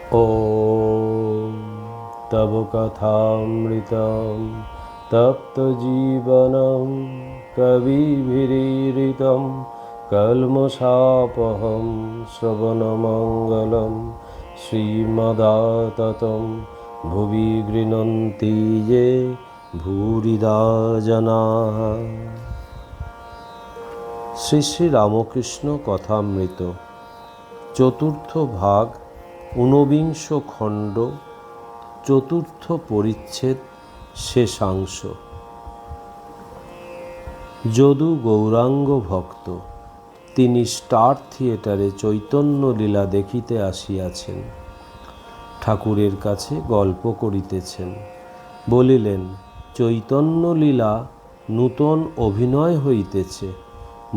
ॐ तव कथामृतं तप्तजीवनं कविभिरीडितं कल्मषापहं श्रवणमङ्गलं श्रीमदाततं भुवि गृह्णन्ति ये भूरिदा जनाः। শ্রী শ্রী রামকৃষ্ণ কথামৃত চতুর্থ ভাগ ঊনবিংশ খণ্ড চতুর্থ পরিচ্ছেদ শেষাংশ। যদু গৌরাঙ্গ ভক্ত, তিনি স্টার থিয়েটারে চৈতন্য লীলা দেখিতে আসিয়াছেন। ঠাকুরের কাছে গল্প করিতেছেন। বলিলেন, চৈতন্য লীলা নূতন অভিনয় হইতেছে,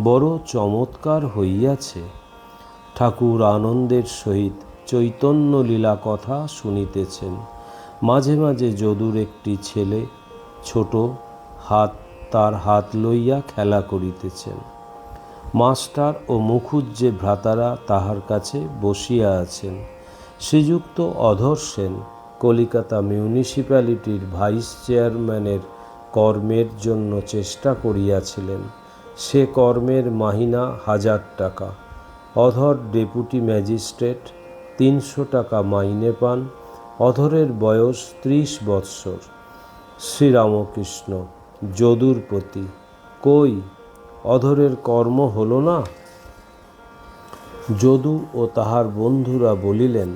বড় চমৎকার হইয়াছে। ঠাকুর আনন্দের সহিত চৈতন্য লীলা কথা শুনিতেছেন। মাঝে মাঝে যদুর একটি ছেলে ছোট তার হাত লইয়া খেলা করিতেছেন। মাস্টার ও মুখুজ্জে ভ্রাতারা তাহার কাছে বসিয়া আছেন। শ্রীযুক্ত অধর সেন কলিকাতা মিউনিসিপ্যালিটির ভাইস চেয়ারম্যানের কর্মের জন্য চেষ্টা করিয়াছিলেন। সে কর্মের মাহিনা 1000 টাকা। অধর ডেপুটি ম্যাজিস্ট্রেট, 300 টাকা মাইনে পান। অধরের বয়স 30 বৎসর। শ্রীরামকৃষ্ণ যদুর প্রতি, কই অধরের কর্ম হলো না? যদু ও তাহার বন্ধুরা বলিলেন,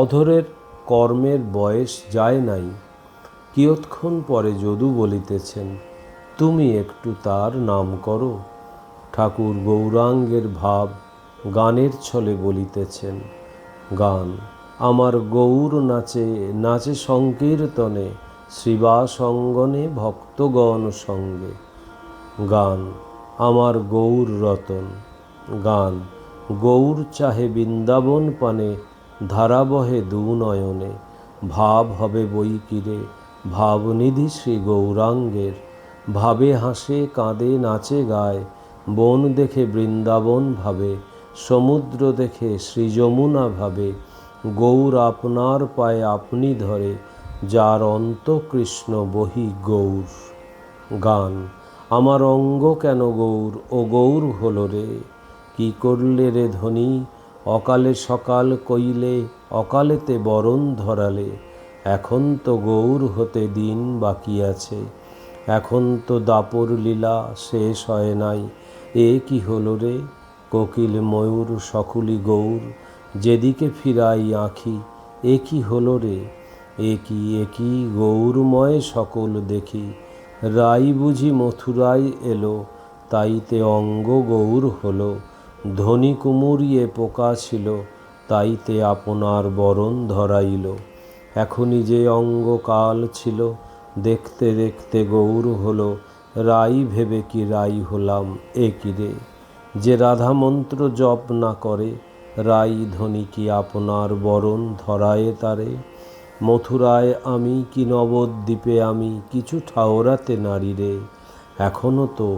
অধরের কর্মের বয়স যায় নাই। কিয়ৎক্ষণ পরে যদু বলিতেছেন, তুমি একটু তার নাম করো। ঠাকুর গৌরাঙ্গের ভাব গানের ছলে বলিতেছেন, গান আমার গৌর নাচে নাচে সংকীর্তনে, শ্রীবাস অঙ্গনে ভক্তগণ সঙ্গে। গান আমার গৌর রতন। গান গৌর চাহে বৃন্দাবন পানে, ধারা বহে দু নয়নে। ভাব হবে বৈকিরে ভাবনিধি শ্রী গৌরাঙ্গের, ভাবে হাসে কাঁদে নাচে গায়। বন দেখে বৃন্দাবন ভাবে, সমুদ্র দেখে শ্রী যমুনা ভাবে। গৌর আপনার পায়ে আপনি ধরে, যার অন্ত কৃষ্ণ বহি গৌর। গান আমার অঙ্গ কেন গৌর ও গৌর হলো রে, কি করলে রে ধনী অকালে সকাল কইলে, অকালেতে বরণ ধরালে। এখন তো গৌর হতে দিন বাকি আছে, এখন তো দাপর লীলা শেষ হয় নাই। এ কি হলো রে, কোকিল ময়ূর সকলি গৌর, যেদিকে ফিরাই আঁখি। এ কি হলো রে, একই গৌরময় সকল দেখি। রাই বুঝি মথুরায় এলো, তাইতে অঙ্গ গৌর হলো। ধনী কুমুরিয়ে পোকা ছিল, তাইতে আপনার বরণ ধরাইল। এখনই যে অঙ্গ কাল ছিল, দেখতে দেখতে গৌর হলো। রাই ভেবে কি রাই হলাম, এ কি রে, যে রাধা মন্ত্র জপ না করে। রাই ধনী কি আপনার বরণ ধরায়ে তারে। মথুরায় আমি কি নবদ্বীপে আমি, কিছু ঠাওরাতে নারী রে। এখনও তো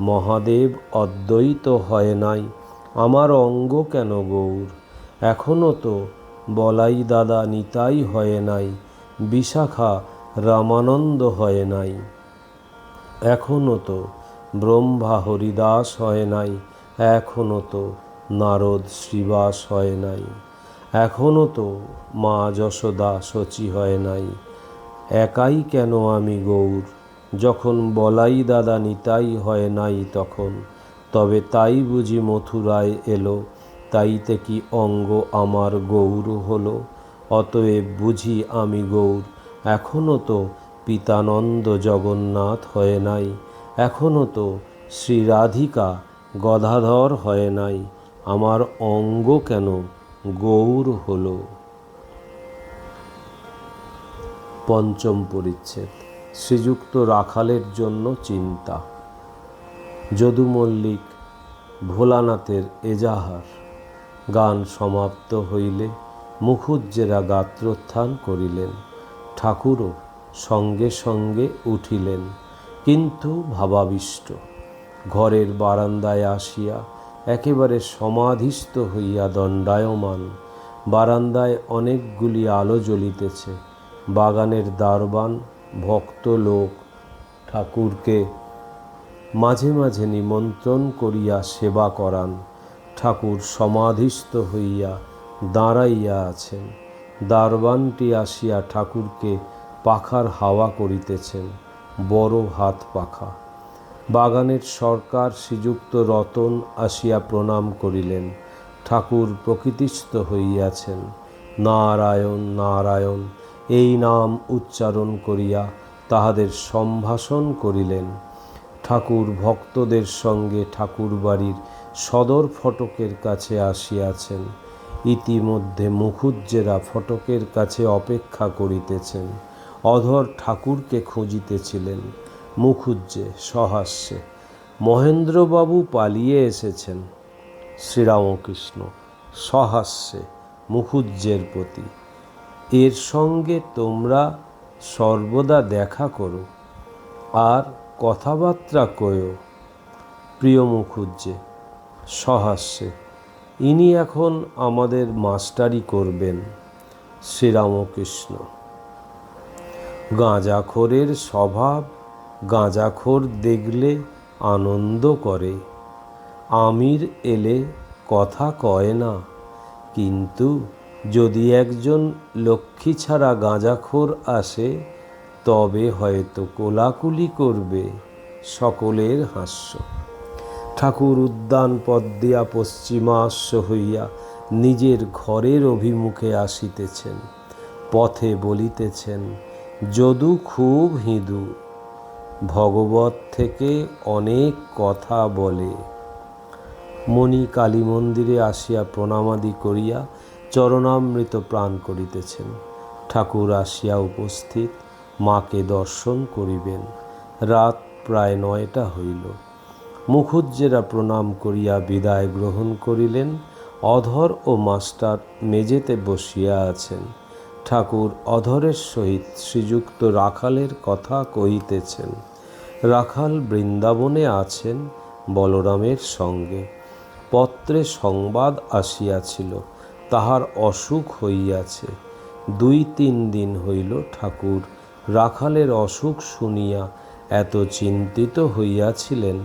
মহাদেব অদ্বৈত হয় নাই, আমার অঙ্গ কেন গৌর। এখনও তো বলাই দাদা নিতাই হয় নাই, বিশাখা রামানন্দ হয় নাই। এখনও তো ব্রহ্মা হরিদাস হয় নাই, এখনও তো নারদ শ্রীবাস হয় নাই। এখনও তো মা যশোদা শচী হয় নাই। একাই কেন আমি গৌর, যখন বলাই দাদা নিতাই হয় নাই তখন। তবে তাই বুঝি মথুরায় এলো, তাইতে কি অঙ্গ আমার গৌর হলো। অতএব বুঝি আমি গৌর। এখনও তো পিতানন্দ জগন্নাথ হয় নাই, এখনও তো শ্রী রাধিকা গদাধর হয় নাই। আমার অঙ্গ কেন গৌর হলো। পঞ্চম পরিচ্ছেদ শ্রীযুক্ত রাখালের জন্য চিন্তা। যদু মল্লিক ভোলানাথের এজাহার। গান সমাপ্ত হইলে মুখুজ্জেরা গাত্রোত্থান করিলেন। ঠাকুরও সঙ্গে সঙ্গে উঠিলেন, কিন্তু ভাবাবিষ্ট। ঘরের বারান্দায় আসিয়া একেবারে সমাধিস্থ হইয়া দণ্ডায়মান। বারান্দায় অনেকগুলি আলো জ্বলিতেছে। বাগানের দারোয়ান ভক্ত লোক ঠাকুরকে মাঝে মাঝে নিমন্ত্রণ করিয়া সেবা করান। ঠাকুর সমাধিস্থ হইয়া দাঁড়াইয়া আছেন। দারোয়ানটি আসিয়া ঠাকুরকে পাখার হাওয়া করিতেছেন, বড় হাত পাখা। বাগানের সরকার শ্রীযুক্ত রতন আসিয়া প্রণাম করিলেন। ঠাকুর প্রকৃতিস্থ হইয়াছেন। নারায়ণ নারায়ণ এই নাম উচ্চারণ করিয়া তাহাদের সম্ভাষণ করিলেন। ঠাকুর ভক্তদের সঙ্গে ঠাকুর বাড়ির সদর ফটকের কাছে আসিয়াছেন। ইতিমধ্যে মুখুজ্জেরা ফটকের কাছে অপেক্ষা করিতেছেন। অধর ঠাকুরকে খুঁজিতেছিলেন। মুখুজ্জে সহাস্যে, মহেন্দ্রবাবু পালিয়ে এসেছেন। শ্রীরামকৃষ্ণ সহাস্যে মুখুজ্জের প্রতি, এর সঙ্গে তোমরা সর্বদা দেখা করো আর কথাবার্তা কয়ো। প্রিয় মুখুজ্জে সহাস্যে, ইনি এখন আমাদের মাস্টারি করবেন। শ্রীরামকৃষ্ণ গাঁজাখোরের স্বভাব, গাঁজাখোর দেখলে আনন্দ করে। আমির এলে কথা কয় না, কিন্তু যদি একজন লক্ষ্মী ছাড়া গাঁজাখোর আসে তবে হয়তো কোলাকুলি করবে। সকলের হাস্য। ঠাকুর উদ্যান পথ দিয়া পশ্চিমাস্য হইয়া নিজের ঘরের অভিমুখে আসিতেছেন। পথে বলিতেছেন, যদু খুব হিঁদু, ভগবত থেকে অনেক কথা বলে। মণি কালী মন্দিরে আসিয়া প্রণামাদি করিয়া চরণামৃত প্রাণ করিতেছেন। ঠাকুর আসিয়া উপস্থিত, মাকে দর্শন করিবেন। রাত প্রায় 9টা হইল। মুখুজ্জেরা প্রণাম করিয়া বিদায় গ্রহণ করিলেন। অধর ও মাস্টার মেজেতে বসিয়া আছেন। ঠাকুর অধরের সহিত শ্রীযুক্ত রাখালের কথা কহিতেছেন। রাখাল বৃন্দাবনে আছেন বলরামের সঙ্গে। পত্রে সংবাদ আসিয়াছিল, তাহার অসুখ হইয়াছে। 2-3 দিন হইল ঠাকুর রাখালের অসুখ শুনিয়া এত চিন্তিত হইয়াছিলেন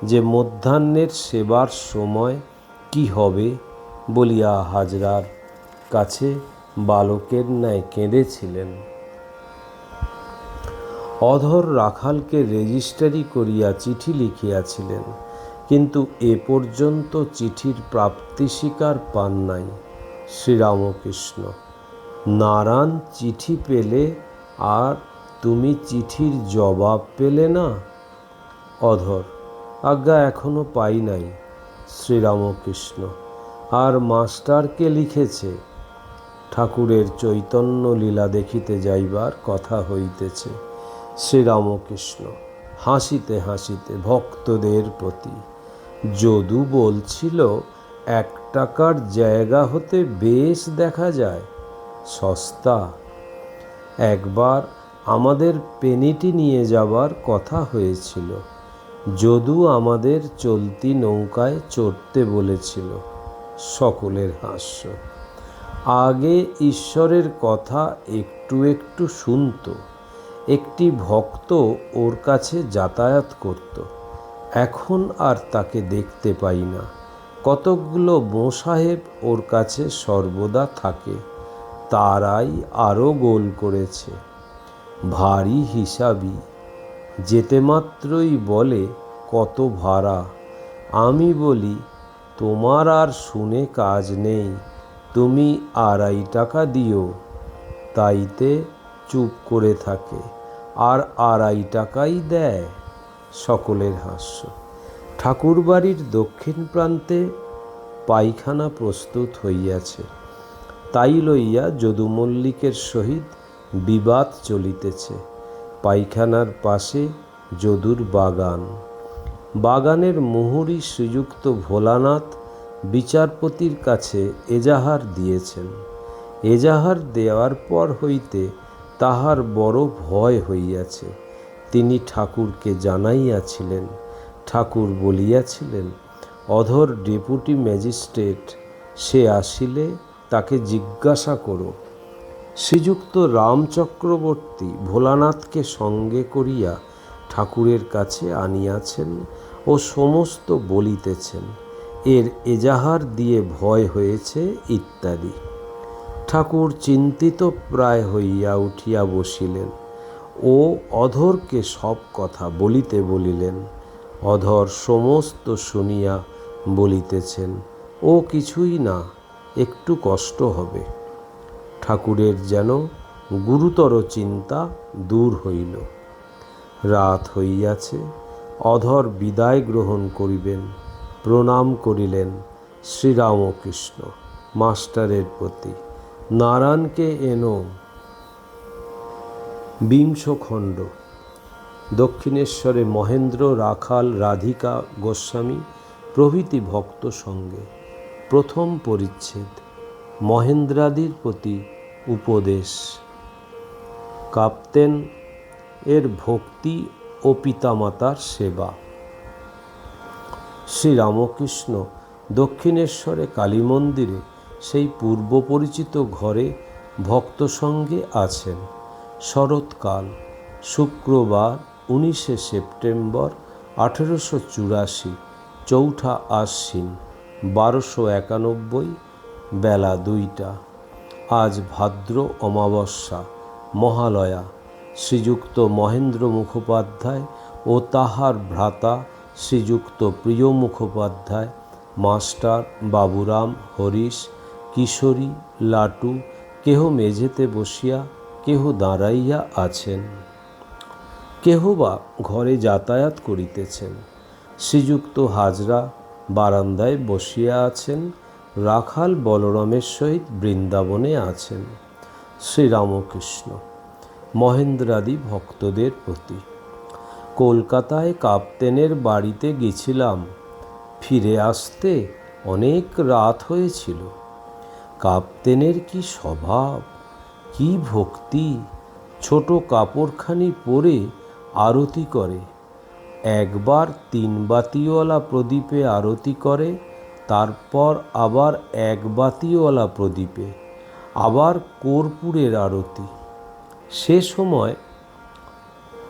যে মধ্যাহ্নের সেবার সময় কি হবে বলিয়া হাজরার কাছে বালকের ন্যায় কেঁদেছিলেন। অধর রাখালকে রেজিস্ট্রারি করিয়া চিঠি লিখিয়াছিলেন, কিন্তু এ পর্যন্ত চিঠির প্রাপ্তিস্বীকার পান নাই। শ্রীরামকৃষ্ণ, নারায়ণ চিঠি পেলে আর তুমি চিঠির জবাব পেলে না? অধর, আজ্ঞা এখনো পাই নাই। শ্রীরামকৃষ্ণ, আর মাস্টারকে লিখেছে? ঠাকুরের চৈতন্য লীলা দেখিতে যাইবার কথা হইতেছে। শ্রীরামকৃষ্ণ হাসিতে হাসিতে ভক্তদের প্রতি, যদু বলছিল 1 টাকার জায়গা হতে বেশ দেখা যায়, সস্তা। একবার আমাদের পেনিটি নিয়ে যাবার কথা হয়েছিল। যদু আমাদের চলতি নৌকায় চড়তে বলেছিল। সকলের হাস্য। আগে ঈশ্বরের কথা একটু একটু শুনত। একটি ভক্ত ওর কাছে যাতায়াত করত। এখন আর তাকে দেখতে পাই না। কতকগুলো মোসাহেব ওর কাছে সর্বদা থাকে, তারাই আরও গোল করেছে। ভারী হিসাবি, যেতে মাত্রই বলে কত ভাড়া। আমি বলি, তোমার আর শুনে কাজ নেই, তুমি 2.5 টাকা দিও। তাইতে চুপ করে থাকে, আর 2.5 টাকাই দেয়। সকলের হাস্য। ঠাকুরবাড়ির দক্ষিণ প্রান্তে পায়খানা প্রস্তুত হইয়াছে, তাই লইয়া যদু মল্লিকের সহিত বিবাদ চলিতেছে। পায়খানার পাশে যদুর বাগান। বাগানের মুহুরী শ্রীযুক্ত ভোলানাথ বিচারপতির কাছে এজাহার দিয়েছেন। এজাহার দেওয়ার পর হইতে তাহার বড় ভয় হইয়াছে। তিনি ঠাকুরকে জানাইয়াছিলেন। ঠাকুর বলিয়াছিলেন, অধর ডেপুটি ম্যাজিস্ট্রেট, সে আসিলে তাকে জিজ্ঞাসা করো। শ্রীযুক্ত রাম চক্রবর্তী ভোলানাথকে সঙ্গে করিয়া ঠাকুরের কাছে আনিয়াছেন ও সমস্ত বলিতেছেন, এর এজাহার দিয়ে ভয় হয়েছে ইত্যাদি। ঠাকুর চিন্তিত প্রায় হইয়া উঠিয়া বসিলেন ও অধরকে সব কথা বলিতে বলিলেন। অধর সমস্ত শুনিয়া বলিতেছেন, ও কিছুই না, একটু কষ্ট হবে। ঠাকুরের যেন গুরুতর চিন্তা দূর হইল। রাত হইয়াছে, অধর বিদায় গ্রহণ করিবেন। প্রণাম করিলেন শ্রীরামকৃষ্ণ মাস্টারের প্রতি। নারায়ণকে এনো। 20 খণ্ড। দক্ষিণেশ্বরে মহেন্দ্র, রাখাল, রাধিকা গোস্বামী প্রভৃতি ভক্ত সঙ্গে। প্রথম পরিচ্ছেদ। মহেন্দ্রাদির প্রতি উপদেশ। কাপ্তেন এর ভক্তি ও পিতামাতার সেবা। শ্রীরামকৃষ্ণ দক্ষিণেশ্বরে কালী মন্দিরে সেই পূর্ব পরিচিত ঘরে ভক্ত সঙ্গে আছেন। শরৎকাল, শুক্রবার 19শে সেপ্টেম্বর 1884, চৌঠা আশ্বিন 1291, বেলা 2টা। আজ ভাদ্র অমাবস্যা, মহালয়া। শ্রীযুক্ত মহেন্দ্র মুখোপাধ্যায় ও তাহার ভ্রাতা শ্রীযুক্ত প্রিয় মুখোপাধ্যায়, মাস্টার, বাবুরাম, হরিশ, কিশোরী, লাটু কেহ মেঝেতে বসিয়া, কেহ দাঁড়াইয়া আছেন, কেহ বা ঘরে যাতায়াত করিতেছেন। শ্রীযুক্ত হাজরা বারান্দায় বসিয়া আছেন। রাখাল বলরামের সহিত বৃন্দাবনে আছেন। শ্রীরামকৃষ্ণ মহেন্দ্রাদি ভক্তদের প্রতি। কলকাতায় কাপ্তেনের বাড়িতে গেছিলাম। ফিরে আসতে অনেক রাত হয়েছিল। কাপ্তেনের কি স্বভাব, কি ভক্তি! ছোট কাপড়খানি পরে আরতি করে। একবার 3 বাতিওয়ালা প্রদীপে আরতি করে, তারপর আবার 1 বাতিওয়ালা প্রদীপে, আবার কর্পূরের আরতি। সে সময়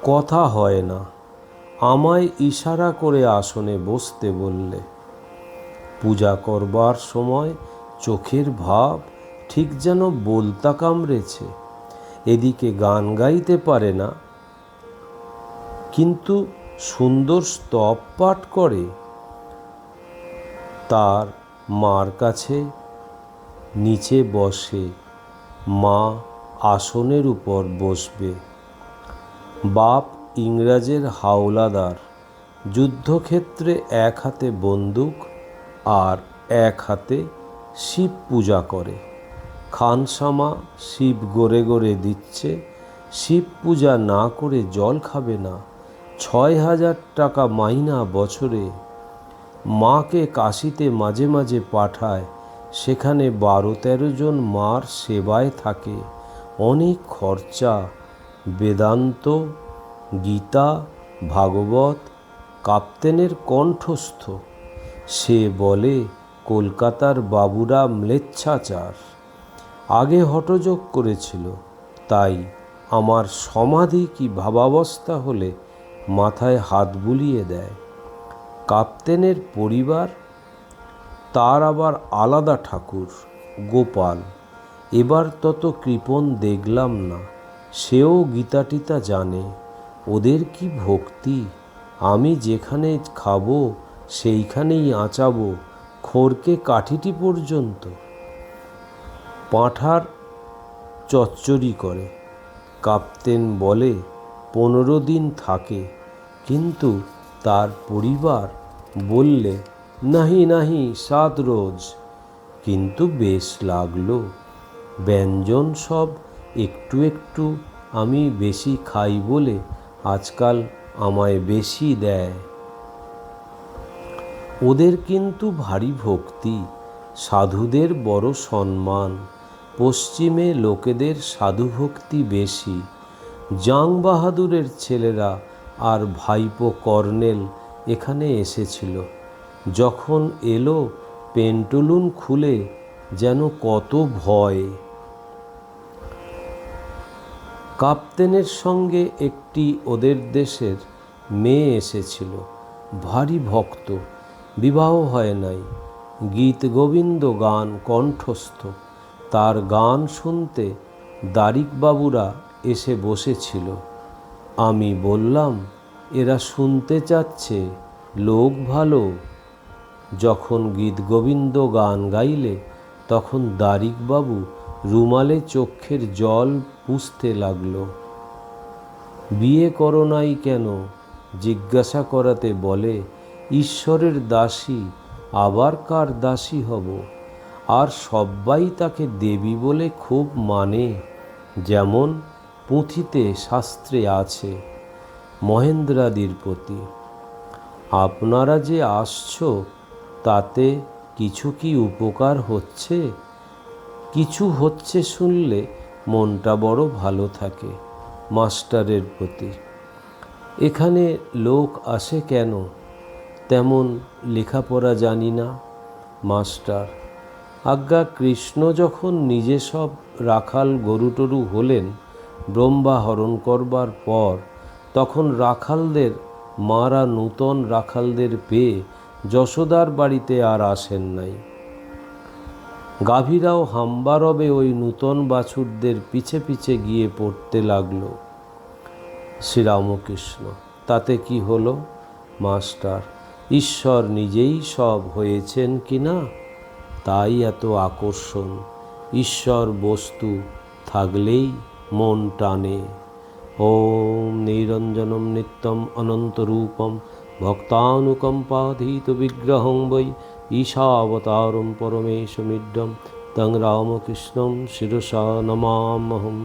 কথা হয় না, আমায় ইশারা করে আসনে বসতে বললে। পূজা করবার সময় চোখের ভাব ঠিক যেন বলতা কামড়েছে। এদিকে গান গাইতে পারে না, কিন্তু সুন্দর স্তব পাঠ করে। তার মার কাছে নিচে বসে, মা আসনের উপর বসবে। বাপ ইংরাজের হাওলাদার, যুদ্ধক্ষেত্রে 1 হাতে বন্দুক আর 1 হাতে শিব পূজা করে। খানসামা শিব গড়ে গড়ে দিচ্ছে। শিব পূজা না করে জল খাবে না। 6000 টাকা মাইনা বছরে। মাকে কাশিতে মাঝে মাঝে পাঠায়, সেখানে 12-13 জন মার সেবায় থাকে। অনেক খরচা। বেদান্ত, গীতা, ভাগবত। কাপ্তেনের কণ্ঠস্থ। সে বলে কলকাতার বাবুরা ম্লেচ্ছাচার। আগে হঠযোগ করেছিল, তাই আমার সমাধি কি ভাবাবস্থা হলে মাথায় হাত বুলিয়ে দেয়। কাপ্তেনের পরিবার, তার আবার আলাদা ঠাকুর গোপাল। এবার তত কৃপণ দেখলাম না, সেও গীতা টিতা জানে। ওদের কি ভক্তি! আমি যেখানে খাবো সেইখানেই আঁচাবো, খড়কে কাঠিটি পর্যন্ত। পাঁঠার চচ্চড়ি করে। কাপ্তেন বলে 15 দিন থাকে, কিন্তু তার পরিবার বললে নাহি নাহি 7 রোজ। কিন্তু বেশ লাগলো। ব্যঞ্জন সব একটু একটু আমি বেশি খাই বলে আজকাল আমায় বেশি দেয়। ওদের কিন্তু ভারী ভক্তি, সাধুদের বড় সম্মান। পশ্চিমে লোকেদের সাধুভক্তি বেশি। জাং বাহাদুরের ছেলেরা আর ভাইপো কর্নেল এখানে এসেছিল। যখন এলো পেন্টুলুন খুলে যেন কত ভয়। কাপ্তেনের সঙ্গে একটি ওদের দেশের মেয়ে এসেছিল, ভারী ভক্ত, বিবাহ হয় নাই, গীত গোবিন্দ গান কণ্ঠস্থ। তার গান শুনতে দারিকবাবুরা এসে বসেছিল। আমি বললাম, এরা শুনতে চাচ্ছে, লোক ভালো। যখন গীত গোবিন্দ গান গাইলে তখন দারিকবাবু রুমালে চোখের জল পুছতে লাগল। বিয়ে করো নাই কেন জিজ্ঞাসা করাতে বলে, ঈশ্বরের দাসী, আবার কার দাসী হব? আর সব্বাই তাকে দেবী বলে খুব মানে, যেমন পুঁথিতে শাস্ত্রে আছে। মহেন্দ্রাদির প্রতি আপনারা যে আসছো, তাতে কিছু কি উপকার হচ্ছে? কিছু হচ্ছে শুনলে মনটা বড় ভালো থাকে। মাস্টারের প্রতি এখানে লোক আসে কেন? তেমন লেখাপড়া জানি না। মাস্টার, আজ্ঞা কৃষ্ণ যখন নিজে সব রাখাল গরু টরু হলেন ব্রহ্মা হরণ করবার পর, তখন রাখালদের মারা নূতন রাখালদের পেয়ে যশোদার বাড়িতে আর আসেন নাই। গাভীরাও হাম্বারবে ওই নূতন বাছুরদের পিছে পিছে গিয়ে পড়তে লাগলো। শ্রীরামকৃষ্ণ, তাতে কি হলো? মাস্টার, ঈশ্বর নিজেই সব হয়েছেন কি না, তাই এত আকর্ষণ। ঈশ্বর বস্তু থাকলেই মন টানে। ওম নিরঞ্জনম নিত্যম অনন্তরূপম ভক্তানুকম্পাধীত বিগ্রহং বৈ ঈশাবতারম পরমেশমিড্ডম তং রামকৃষ্ণম শিরসা নমাম্যহম।